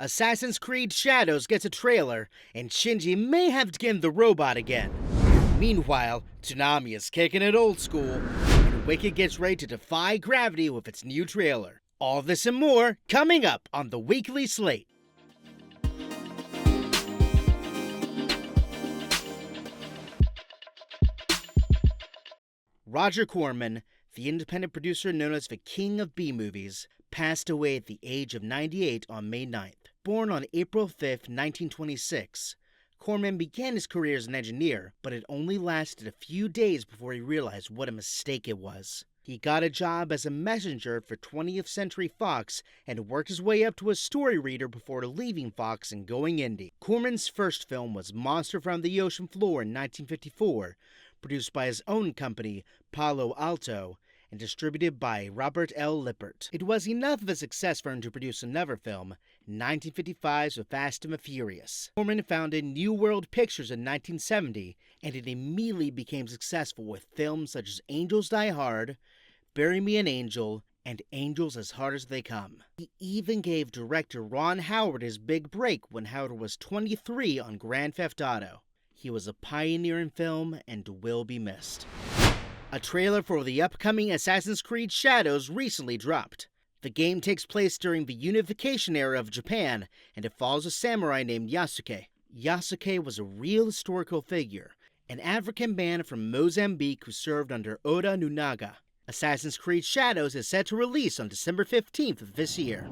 Assassin's Creed Shadows gets a trailer, and Shinji may have to get in the robot again. Meanwhile, Toonami is kicking it old school, and Wicked gets ready to defy gravity with its new trailer. All this and more coming up on the Weekly Slate. Roger Corman, the independent producer known as the King of B-movies, passed away at the age of 98 on May 9th. Born on April 5, 1926, Corman began his career as an engineer, but it only lasted a few days before he realized what a mistake it was. He got a job as a messenger for 20th Century Fox and worked his way up to a story reader before leaving Fox and going indie. Corman's first film was Monster from the Ocean Floor in 1954, produced by his own company, Palo Alto, and distributed by Robert L. Lippert. It was enough of a success for him to produce another film, 1955's The Fast and the Furious. Corman founded New World Pictures in 1970, and it immediately became successful with films such as Angels Die Hard, Bury Me an Angel, and Angels as Hard as They Come. He even gave director Ron Howard his big break when Howard was 23 on Grand Theft Auto. He was a pioneer in film and will be missed. A trailer for the upcoming Assassin's Creed Shadows recently dropped. The game takes place during the unification era of Japan, and it follows a samurai named Yasuke. Yasuke was a real historical figure, an African man from Mozambique who served under Oda Nobunaga. Assassin's Creed Shadows is set to release on December 15th of this year.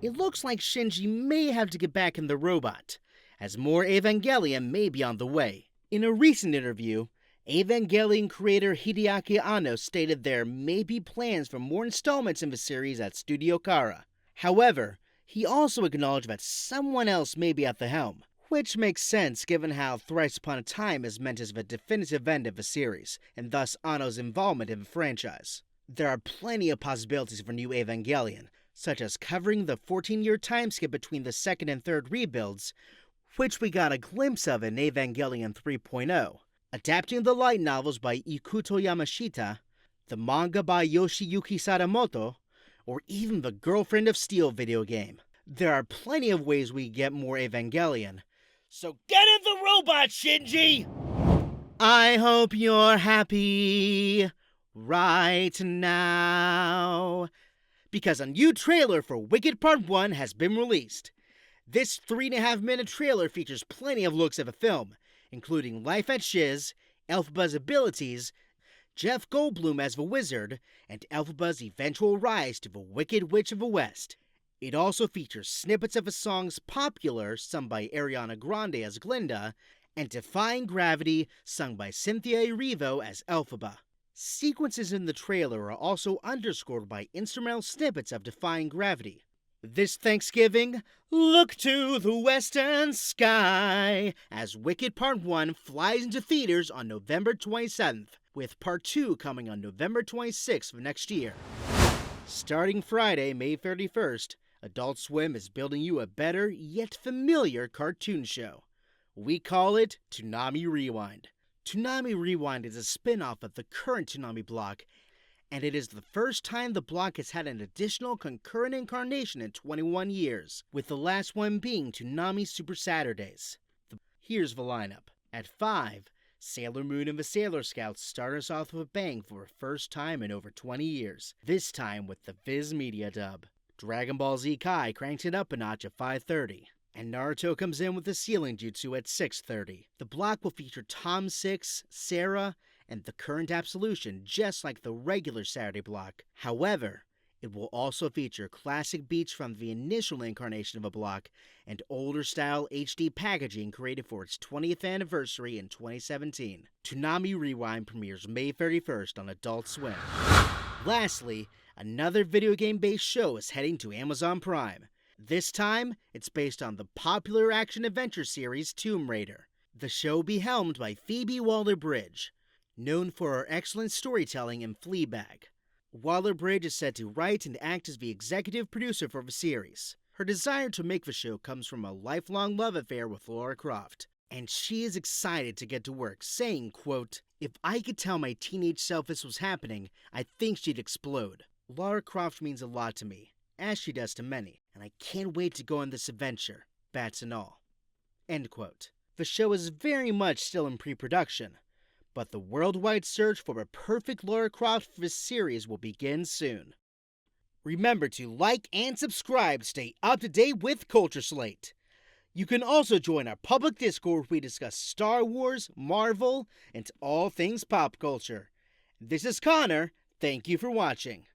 It looks like Shinji may have to get back in the robot, as more Evangelion may be on the way. In a recent interview, Evangelion creator Hideaki Anno stated there may be plans for more installments in the series at Studio Kara. However, he also acknowledged that someone else may be at the helm, which makes sense given how Thrice Upon a Time is meant as the definitive end of the series, and thus Anno's involvement in the franchise. There are plenty of possibilities for new Evangelion, such as covering the 14-year time skip between the second and third rebuilds, which we got a glimpse of in Evangelion 3.0, adapting the light novels by Ikuto Yamashita, the manga by Yoshiyuki Sadamoto, or even the Girlfriend of Steel video game. There are plenty of ways we get more Evangelion, so get in the robot, Shinji! I hope you're happy right now, because a new trailer for Wicked Part 1 has been released. This 3.5-minute trailer features plenty of looks of the film, including life at Shiz, Elphaba's abilities, Jeff Goldblum as the Wizard, and Elphaba's eventual rise to the Wicked Witch of the West. It also features snippets of the songs Popular, sung by Ariana Grande as Glinda, and Defying Gravity, sung by Cynthia Erivo as Elphaba. Sequences in the trailer are also underscored by instrumental snippets of Defying Gravity. This Thanksgiving, look to the western sky as Wicked Part 1 flies into theaters on November 27th, with Part 2 coming on November 26th of next year. Starting Friday, May 31st, Adult Swim is building you a better, yet familiar cartoon show. We call it Toonami Rewind. Toonami Rewind is a spin-off of the current Toonami block, and it is the first time the block has had an additional concurrent incarnation in 21 years, with the last one being Toonami Super Saturdays. Here's the lineup. At 5, Sailor Moon and the Sailor Scouts start us off with a bang for the first time in over 20 years, this time with the Viz Media dub. Dragon Ball Z Kai cranks it up a notch at 5:30, and Naruto comes in with the Sealing Jutsu at 6:30. The block will feature Tom 6, Sarah, and the current Absolution, just like the regular Saturday block. However, it will also feature classic beats from the initial incarnation of a block and older-style HD packaging created for its 20th anniversary in 2017. Toonami Rewind premieres May 31st on Adult Swim. Lastly, another video game-based show is heading to Amazon Prime. This time, it's based on the popular action-adventure series Tomb Raider. The show will be helmed by Phoebe Waller-Bridge, known for her excellent storytelling in Fleabag. Waller-Bridge is said to write and act as the executive producer for the series. Her desire to make the show comes from a lifelong love affair with Lara Croft, and she is excited to get to work, saying, quote, "If I could tell my teenage self this was happening, I think she'd explode. Lara Croft means a lot to me. as she does to many, and I can't wait to go on this adventure, bats and all." End quote. The show is very much still in pre-production, but the worldwide search for a perfect Lara Croft for this series will begin soon. Remember to like and subscribe to stay up to date with Culture Slate. You can also join our public Discord where we discuss Star Wars, Marvel, and all things pop culture. This is Connor. Thank you for watching.